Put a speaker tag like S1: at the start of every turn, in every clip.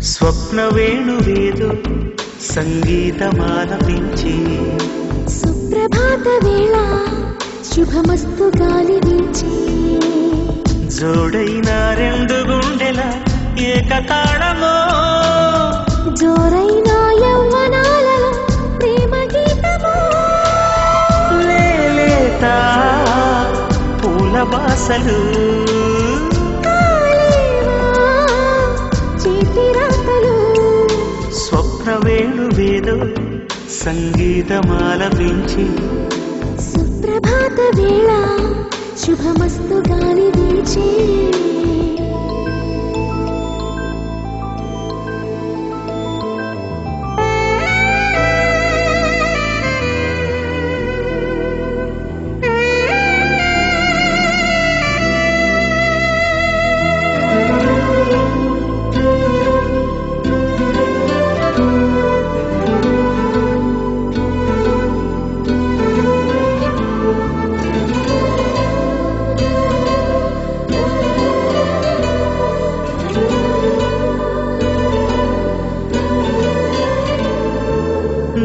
S1: స్వప్న వేణువేదో సంగీతమాలపించి
S2: సుప్రభాత వేళ శుభమస్తు గాలి వీచి
S1: జోడైన రెండు గుండెల ఏకతాళమో
S2: జోరైన యవ్వనాలలో ప్రేమ గీతమో
S1: లేలేత పూల బాసలు స్వప్న వేణువేదో సంగీతమాలపించి
S2: సుప్రభాత వేళ శుభమస్తు గాలి వీచే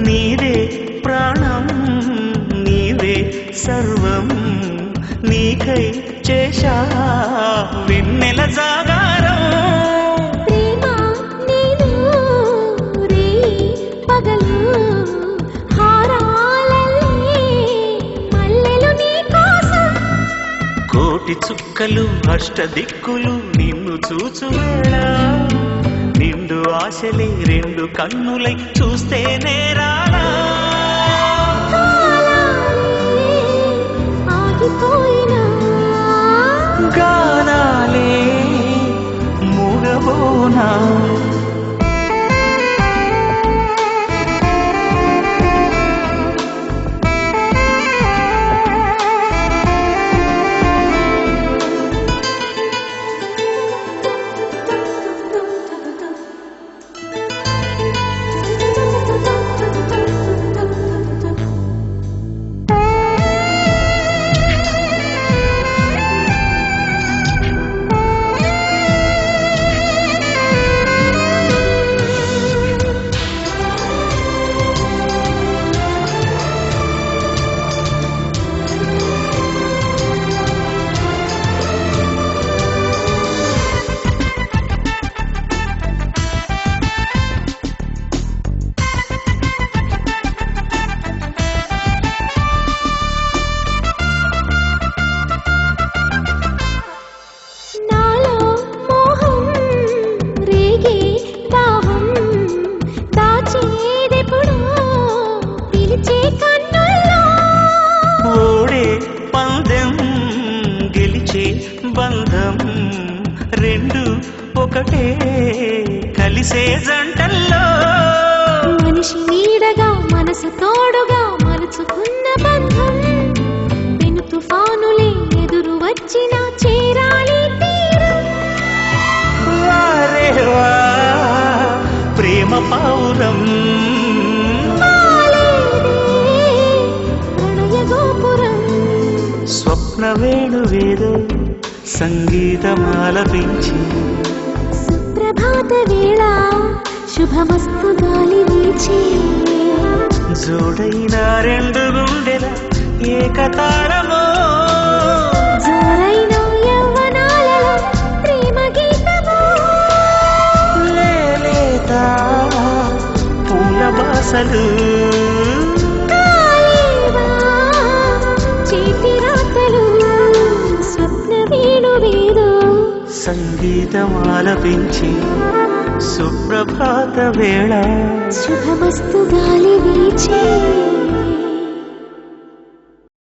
S1: నీవే ప్రాణం నీవే సర్వం నీకై చేశా వెన్నెల జాగారం
S2: ప్రేమ నేను రే పగలు హారాలల్లే మల్లెలు నీ కోసం
S1: కోటి చుక్కలు అష్టదిక్కులు నిన్ను చూచువేళ నిండు ఆశలే రెండు కన్నులై చూస్తే నేరాలా
S2: ఆగిపోయినా
S1: గానాలే మూగబోనా బంధం రెండు ఒకటే కలిసే జంటల్లో
S2: మనిషి నీడగా మనసు తోడుగా మలుచుకున్న బంధం పెను తుఫానులే ఎదురు వచ్చినా చేరాలి తీరం
S1: వారేవా ప్రేమ పౌరం
S2: ప్రణయ గోపురం
S1: స్వప్న వేణువేదో సంగీతమాలపించి
S2: సుప్రభాత వేళ శుభమస్తు గాలి వీచే
S1: జోడైన రెండు గుండెల ఏకతాళమో
S2: జోరైన యవ్వనాలలో ప్రేమ గీతమో
S1: లేలేత పూల బాసలు
S2: చేతిరా
S1: సంగీతం ఆలపించి సుప్రభాత వేళ
S2: శుభమస్తు గాలి వీచే